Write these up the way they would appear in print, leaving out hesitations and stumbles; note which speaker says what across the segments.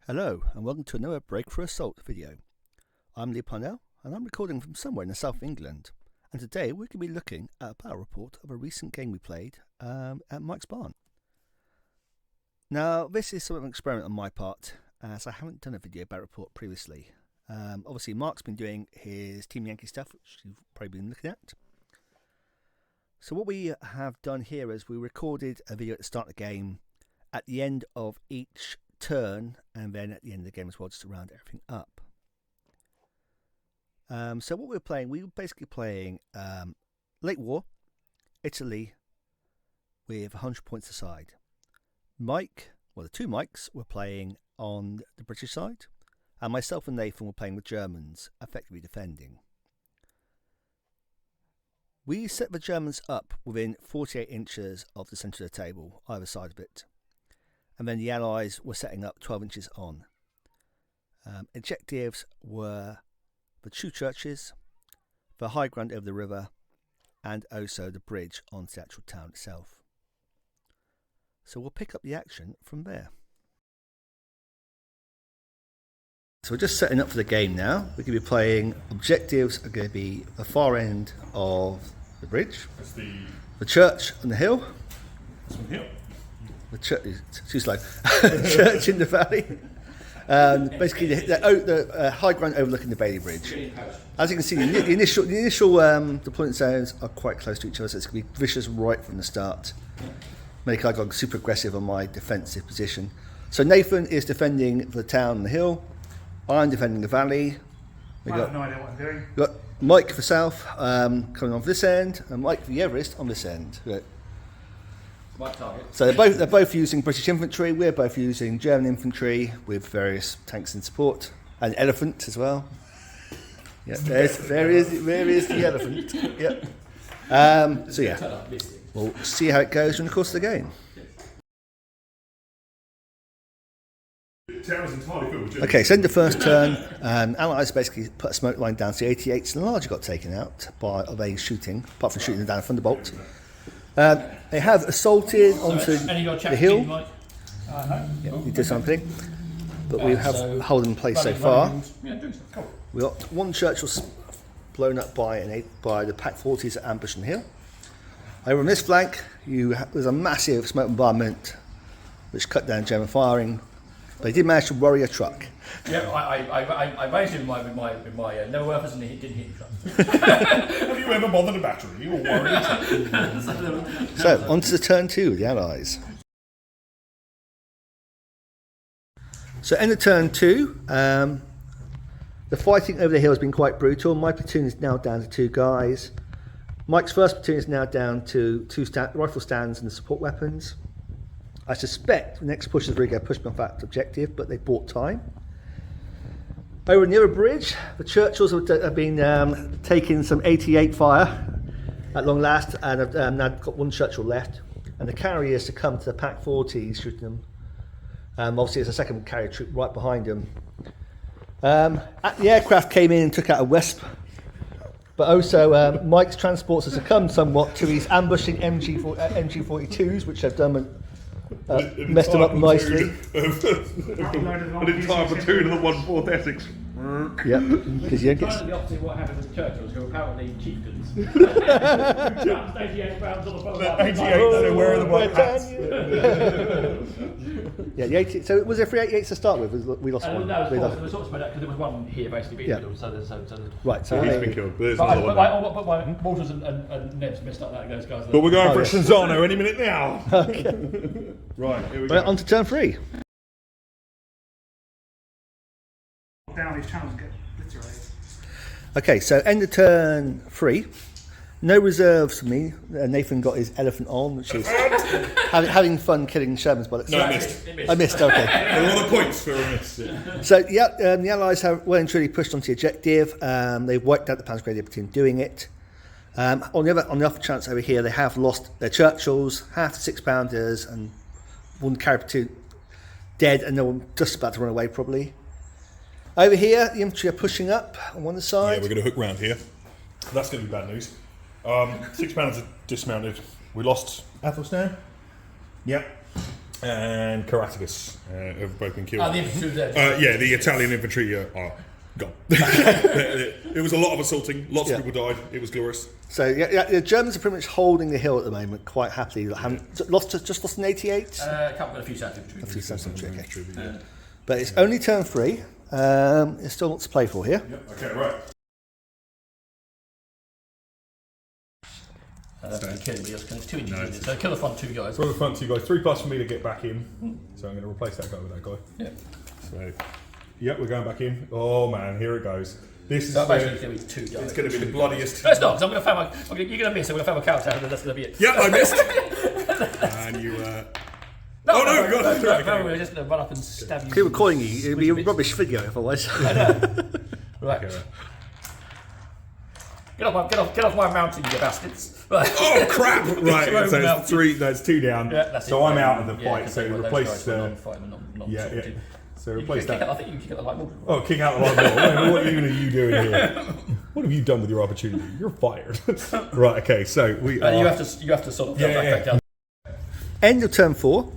Speaker 1: Hello and welcome to another Break for Assault video. I'm Lee Parnell and I'm recording from somewhere in the south of England, and today we're going to be looking at a battle report of a recent game we played at Mike's Barn. Now this is sort of an experiment on my part, as I haven't done a video battle report previously. Obviously Mark's been doing his Team Yankee stuff, which you've probably been looking at. So what we have done here is we recorded a video at the start of the game, at the end of each turn, and then at the end of the game as well, just to round everything up. So what we were basically playing late war, Italy, with 100 points aside. The two Mikes were playing on the British side, and myself and Nathan were playing with Germans, effectively defending. We set the Germans up within 48 inches of the centre of the table, either side of it. And then the Allies were setting up 12 inches on. Objectives were the two churches, the high ground over the river, and also the bridge onto the actual town itself. So we'll pick up the action from there. So we're just setting up for the game now. We're going to be playing, objectives are going to be the far end of the bridge, the church on the hill, the church, too slow. Church in the valley. Basically, the high ground overlooking the Bailey Bridge. As you can see, the initial deployment zones are quite close to each other, so it's going to be vicious right from the start. Make I got super aggressive on my defensive position. So Nathan is defending the town and the hill. I'm defending the valley.
Speaker 2: I have no idea what I'm doing.
Speaker 1: We've got Mike for south coming off this end, and Mike for the Everest on this end. Right. So they're both using British infantry. We're both using German infantry with various tanks in support, and elephant as well. Yeah, there is the elephant. Yep. So yeah, we'll see how it goes during the course of the game. Okay, so in the first turn, Allies basically put a smoke line down to the 88s, and largely got taken out of a shooting, apart from shooting them down a thunderbolt. They have assaulted onto the hill.
Speaker 2: No.
Speaker 1: Yeah, we did something, but we have held in place so far. We got one Churchill blown up by the Pack 40s at ambush on the hill. Over on this flank, there's a massive smoke bombardment which cut down German firing. They did manage to worry a truck.
Speaker 3: Yeah, I raised him with my no weapons and he didn't hit the truck.
Speaker 2: Have you ever bothered a battery or worried a truck?
Speaker 1: So, on to turn 2, the Allies. So, end of turn 2, the fighting over the hill has been quite brutal. My platoon is now down to 2 guys. Mike's first platoon is now down to 2 rifle stands and the support weapons. I suspect the next push is really going to push me off that objective, but they bought time. Over near a bridge, the Churchills have been taking some 88 fire at long last, and have now got one Churchill left. And the carriers to come to the Pack 40s, shooting them. Obviously, there's a second carrier troop right behind them. The aircraft came in and took out a Wesp, but also Mike's transports have succumbed somewhat to his ambushing MG42s, which have done. Messed them up nicely.
Speaker 2: An entire platoon of the 1/4 Essex.
Speaker 1: Yeah, because you get
Speaker 3: the opposite of what happened with the Churchills, who are apparently chieftains. 88 rounds on the phone.
Speaker 2: 88, so where are the white hats?
Speaker 1: Yeah, the 80. So was there 3 88s to start with? We lost one.
Speaker 3: No, it was sort of spread out because there was one here basically being middle.
Speaker 1: Right, so
Speaker 2: He's been killed, but there's
Speaker 3: but
Speaker 2: another one.
Speaker 3: but my Walters and Nebs missed up those guys.
Speaker 2: But we're going for Shinzano any minute now. Right, here we go.
Speaker 1: Right, on to turn 3.
Speaker 2: Down these channels get obliterated.
Speaker 1: Okay, so end of turn 3. No reserves for me. Nathan got his elephant on, which is having fun killing Shermans by the
Speaker 2: No, I missed.
Speaker 1: I missed, okay.
Speaker 2: There are a lot of points for a miss. Yeah.
Speaker 1: So, the Allies have well and truly pushed onto the objective. They've wiped out the Panzergrenadier team doing it. On the off chance over here, they have lost their Churchills, half the 6-pounders, and one carrier platoon dead, and no one just about to run away probably. Over here, the infantry are pushing up on one side.
Speaker 2: Yeah, we're going to hook round here. That's going to be bad news. 6 pounders are dismounted. We lost Athelstan. Yep. and Caraticus have both been killed.
Speaker 3: The infantry there.
Speaker 2: Yeah, the Italian infantry are gone. It was a lot of assaulting. Lots of people died. It was glorious.
Speaker 1: So the Germans are pretty much holding the hill at the moment, quite happily. Just lost an 88.
Speaker 3: A few South infantry.
Speaker 1: A few South infantry. Okay. But it's only turn 3. There's still lots to play for here.
Speaker 2: Yep. Okay, right.
Speaker 3: It's too easy. So kill the front 2 guys.
Speaker 2: Kill the front 2 guys. 3+ for me to get back in. So I'm going to replace that guy with that guy.
Speaker 3: Yeah.
Speaker 2: So, yep, we're going back in. Oh man, here it goes. This is
Speaker 3: basically going to be 2 guys.
Speaker 2: It's going to be the bloodiest.
Speaker 3: No, it's not. Because I'm going to fail you're going to miss. I'm going to fail my counter, and that's going to be it.
Speaker 2: Yeah, I missed. And you.
Speaker 3: No,
Speaker 2: God!
Speaker 3: We're just going to run up and stab you.
Speaker 1: Keep recording you. It'd be a rubbish video otherwise.
Speaker 3: Right.
Speaker 2: Okay.
Speaker 3: Get off my mountain, you bastards. Right.
Speaker 2: Oh crap! Right, so it's 3. That's 2 down.
Speaker 3: Yeah, that's
Speaker 2: so
Speaker 3: it.
Speaker 2: I'm out of the fight. So replace.
Speaker 3: Yeah.
Speaker 2: So replace that.
Speaker 3: I think you kick out the light bulb.
Speaker 2: Oh, kick out the light bulb. What are you doing here? What have you done with your opportunity? You're fired. Right. Okay. So we.
Speaker 3: You have to sort of back down.
Speaker 1: End of turn 4.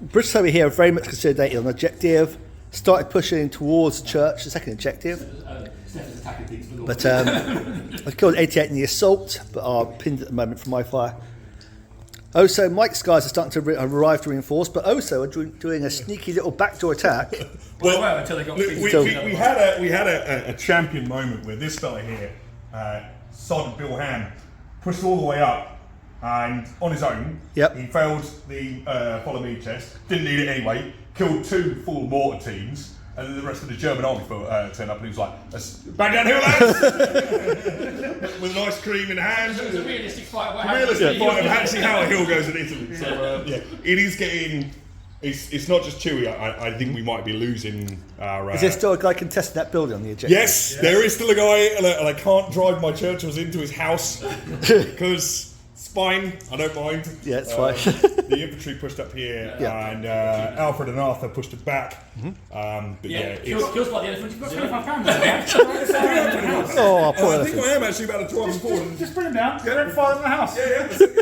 Speaker 1: British over here are very much consolidated on the objective. Started pushing towards the church, the second objective. But I killed 88 in the assault, but are pinned at the moment from my fire. Also, Mike's guys are starting to arrive to reinforce, but also are doing a sneaky little backdoor attack.
Speaker 3: Well, until they got
Speaker 2: we had a champion moment where this guy here, Sergeant Bill Ham, pushed all the way up, and on his own, he failed the follow me test. Didn't need it anyway. Killed 2 full mortar teams. And then the rest of the German army turned up, and he was like, "Back down here, lads!" With an ice cream in hand.
Speaker 3: It was a realistic fight.
Speaker 2: Actually, how a hill goes in Italy. So it is getting. It's not just Chewy. I think we might be losing our.
Speaker 1: Is there still a guy contesting that building on the objective?
Speaker 2: Yes, there is still a guy, and I can't drive my Churchills into his house because. Fine, I don't mind.
Speaker 1: Yeah, it's fine.
Speaker 2: The infantry pushed up here, and Alfred and Arthur pushed it back. But
Speaker 3: kills by the elephant. You've got 25 pounds.
Speaker 1: Oh, poor
Speaker 2: I think I am actually about to drive them forward.
Speaker 4: Just bring them down. Get them fire in the house.
Speaker 2: Yeah, I think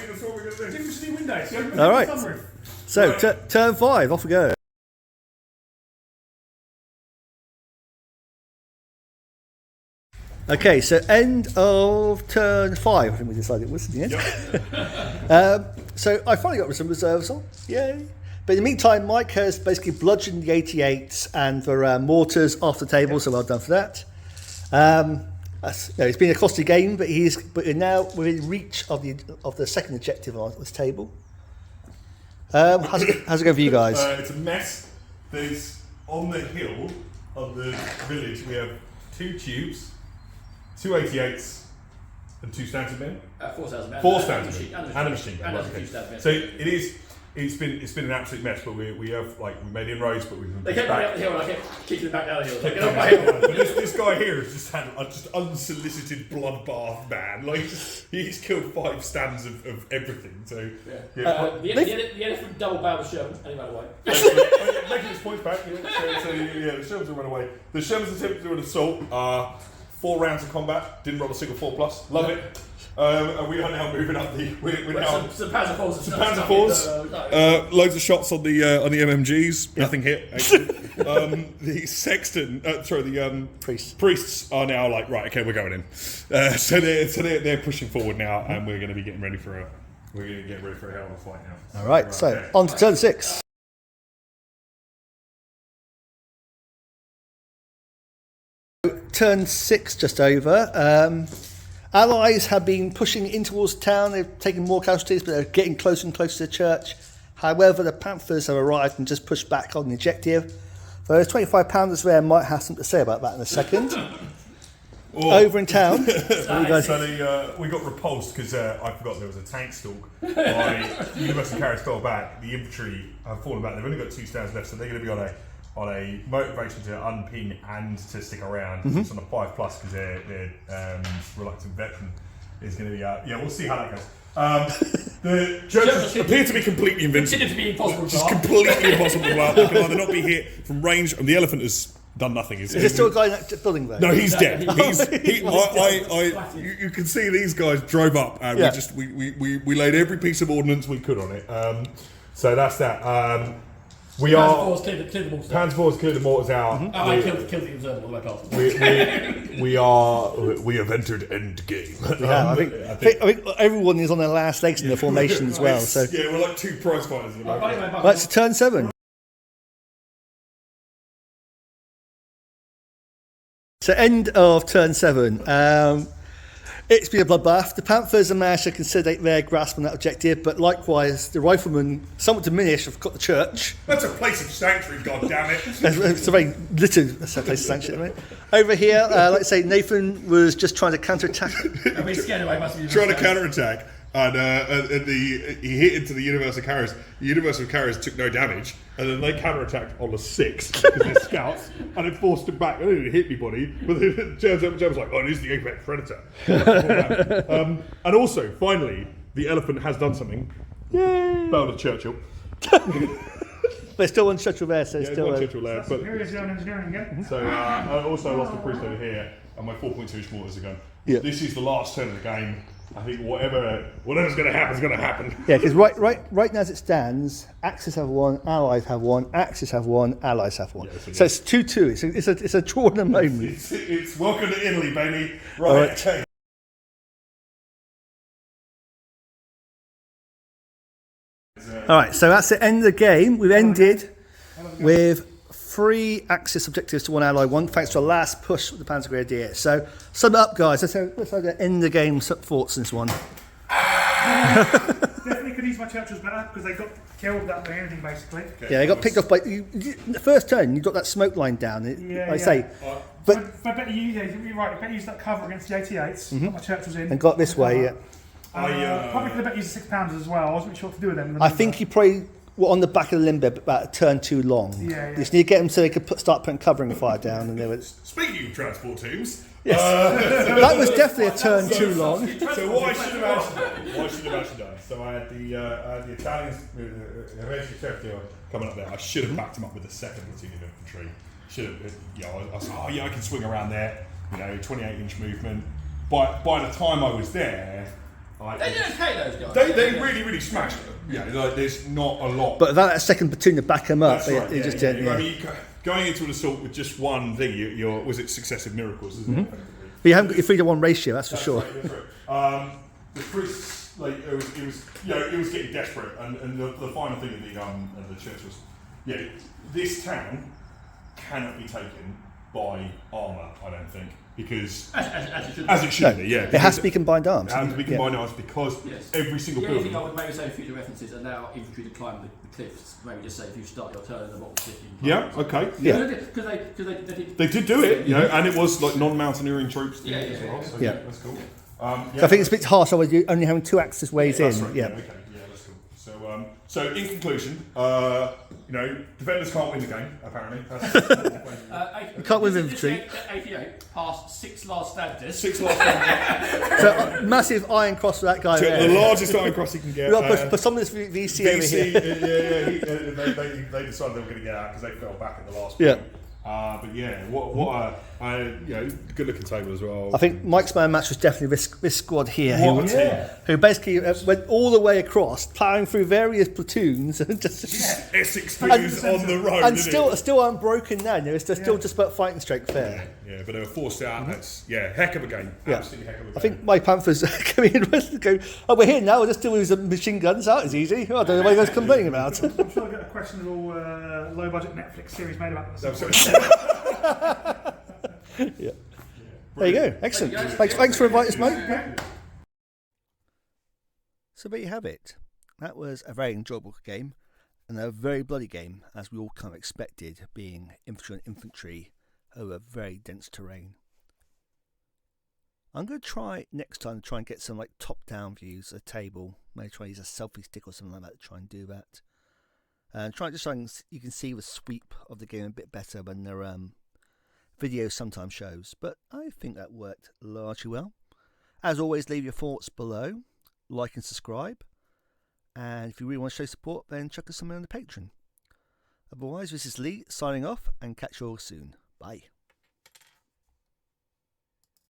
Speaker 2: that's what we're going to do.
Speaker 4: Give them some windows.
Speaker 1: All right. So turn 5, off we go. Okay, so end of turn 5, I think we decided it was in the end. So I finally got some reserves on, yay. But in the meantime, Mike has basically bludgeoned the 88s and the mortars off the table, so well done for that. It's been a costly game, but we're now within reach of the second objective on this table. How's it going for you guys?
Speaker 2: It's a mess. There's on the hill of the village, we have 2 tubes. 2 88s and 2 standard men.
Speaker 3: 4 standard men.
Speaker 2: 4 standard men and a machine gun.
Speaker 3: And a few standard men.
Speaker 2: So it's been an absolute mess, but we have we made inroads, but we've been
Speaker 3: They kept
Speaker 2: back.
Speaker 3: up the hill, and I kept kicking them back down the hill. Get up my hill.
Speaker 2: But this guy here has just had a unsolicited bloodbath, man. Like he's killed 5 stands of everything. So
Speaker 3: the elephant double barrel Sherman, and he ran away.
Speaker 2: Making his points back. The Shermans will run away. The Shermans attempted to do an assault. 4 rounds of combat, didn't roll a single 4+. Love it. And we are now moving up the. We're now
Speaker 3: some Panzer IVs.
Speaker 2: Some Panzer IVs. Loads of shots on the MMGs. Nothing hit. Actually. The sexton, the priests are now like, right, okay, we're going in. So they're pushing forward now, and we're going to be getting ready for a hell of a fight now.
Speaker 1: All right, so on to turn 6. Turn 6 just over. Allies have been pushing in towards town. They've taken more casualties, but they're getting closer and closer to the church. However, the Panthers have arrived and just pushed back on the objective. So those 25 pounders there might have something to say about that in a second. Over in town.
Speaker 2: We got repulsed because I forgot there was a tank stalk. University carriers fell back. The infantry have fallen back. They've only got 2 stands left, so they're going to be on a motivation to unpin and to stick around. Mm-hmm. It's on a 5+ because their reluctant veteran is going to be we'll see how that goes. The Churchills appear to be completely invincible.
Speaker 3: Considered to be impossible.
Speaker 2: Just completely impossible to blow up. They can either not be hit from range, and the elephant has done nothing.
Speaker 1: Is there still a guy in that building there?
Speaker 2: No, he's dead. You can see these guys drove up, and we laid every piece of ordnance we could on it. So that's that. We
Speaker 3: Panzer
Speaker 2: are.
Speaker 3: IVs cleared the mortars.
Speaker 2: Panzer IVs cleared the mortars out.
Speaker 3: I killed the observer all the way past.
Speaker 2: We have entered end game.
Speaker 1: Yeah, I think everyone is on their last legs in the formation as well. So
Speaker 2: yeah, we're like two prize fighters. At the moment.
Speaker 1: that's turn 7. So end of turn 7. It's been a bloodbath. The Panthers have managed to consolidate their grasp on that objective, but likewise, the riflemen, somewhat diminished, have got the church.
Speaker 2: That's a place of sanctuary, God damn it!
Speaker 1: It's a very little place of sanctuary. Right? Over here, like I say, Nathan was just trying to counter-attack.
Speaker 3: I've been scared away. Must be
Speaker 2: Trying to counter-attack, and he hit into the Universal Carriers. The Universal Carriers took no damage, and then they counter-attacked on the 6 because they're scouts, and it forced him back. They didn't hit anybody, but then James was like, "Oh, it is the apex predator." And also, finally, the elephant has done something. Yay! Belled a Churchill.
Speaker 1: They're still on Churchill there, so
Speaker 2: Yeah,
Speaker 1: it's still.
Speaker 2: one Churchill there, but
Speaker 4: Here is your own engineering again.
Speaker 2: so I also lost the priest over here, and my 4.2-inch mortars are gone.
Speaker 1: Yeah.
Speaker 2: This is the last turn of the game. I think whatever's going to happen is going to happen.
Speaker 1: Yeah, because right now as it stands, Axis have 1, Allies have 1, Axis have 1, Allies have 1.
Speaker 2: Yeah,
Speaker 1: So it's 2-2. It's a draw in a moment.
Speaker 2: It's welcome to Italy, baby.
Speaker 1: All
Speaker 2: Right.
Speaker 1: right.
Speaker 2: Okay.
Speaker 1: All right, so that's the end of the game. We've ended with 3 Axis objectives to 1 Ally 1, thanks to our last push with the Panzergrenadiers. So, sum it up, guys. Let's have the end of the game thoughts in this one.
Speaker 4: Definitely could use my Churchills better because they got killed without doing anything basically.
Speaker 1: Yeah, they got picked off by the first turn. You got that smoke line down.
Speaker 4: Yeah,
Speaker 1: I say,
Speaker 4: But better you're right. Better use that cover against the 88s. Got my Churchills in
Speaker 1: and got this way. Yeah.
Speaker 4: Probably could have better used the 6-pounders as well. I wasn't sure what to do with them.
Speaker 1: I think you probably were on the back of the limb about a turn too long.
Speaker 4: Yeah.
Speaker 1: You just need to get them so they could start putting covering fire down, and they were.
Speaker 2: Speaking of transport teams,
Speaker 1: That was definitely a turn too long.
Speaker 2: so what I should have actually done. So I had the Italians, coming up there. I should have backed him up with the second platoon of infantry. Should have, I was like, oh yeah, I can swing around there. 28-inch movement. By the time I was there,
Speaker 3: They did okay, those guys.
Speaker 2: they really smashed it. Yeah, like there's not a lot.
Speaker 1: But without that second platoon to back them up,
Speaker 2: That's right.
Speaker 1: they just didn't.
Speaker 2: I
Speaker 1: Yeah.
Speaker 2: mean, going into an assault with just one thing, was it successive miracles, isn't it?
Speaker 1: But you haven't got your 3-to-1 ratio, that's for sure.
Speaker 2: That's right. The priests, it was getting desperate, and the final thing of the church was, this town cannot be taken by armour, I don't think, because as it should be, yeah.
Speaker 1: It has to be combined arms.
Speaker 2: It has to be combined arms because every single
Speaker 3: The only thing
Speaker 2: building.
Speaker 3: I would maybe say for future references are now infantry to climb the cliffs. Maybe just say if you start your turn in the bottom cliff.
Speaker 2: Yeah. Okay.
Speaker 1: Yeah.
Speaker 3: Because
Speaker 2: They did do it, and it was like non-mountaineering troops did it as well. So
Speaker 1: Yeah.
Speaker 2: that's cool.
Speaker 1: So I think it's a bit harsh, otherwise you're only having 2 Axis ways
Speaker 2: That's
Speaker 1: in.
Speaker 2: right.
Speaker 1: Yeah.
Speaker 2: Okay. Yeah, that's cool. So in conclusion, defenders can't win the game. Apparently,
Speaker 1: You can't win infantry.
Speaker 3: 88 past 6 last standards.
Speaker 2: 6 last.
Speaker 1: So massive iron cross for that guy
Speaker 2: The
Speaker 1: there.
Speaker 2: largest iron cross you can get.
Speaker 1: We've got to put some of this VC over here.
Speaker 2: They decided they were going to get out because they fell back at the last
Speaker 1: Yeah.
Speaker 2: point. But yeah, what a good looking table as well.
Speaker 1: I think Mike's man match was definitely this squad here,
Speaker 2: What a team.
Speaker 1: who basically went all the way across, ploughing through various platoons, and just
Speaker 2: Essex twos on the road,
Speaker 1: and
Speaker 2: isn't
Speaker 1: still unbroken now. They're still just about fighting strength there.
Speaker 2: Yeah, but they were forced out. That's heck of a game.
Speaker 1: Yeah.
Speaker 2: Absolutely heck of a game.
Speaker 1: I think my Panthers coming in with go. Oh, we're here now. We'll just still use the machine guns. That is easy. I don't know what you guys complaining about.
Speaker 4: I'm sure I get a questionable low-budget Netflix series made about this.
Speaker 1: Yeah. There you go. Excellent. Thanks for inviting us, mate. So there you have it. That was a very enjoyable game and a very bloody game, as we all kind of expected, being infantry and infantry over very dense terrain. I'm going to try next time to try and get some top-down views of the table. Maybe try to use a selfie stick or something like that to try and do that. And try just so you can see the sweep of the game a bit better when they're video sometimes shows, but I think that worked largely well. As always, leave your thoughts below, like and subscribe, and if you really want to show support, then chuck us something on the Patreon. Otherwise, this is Lee signing off, and catch you all soon. Bye.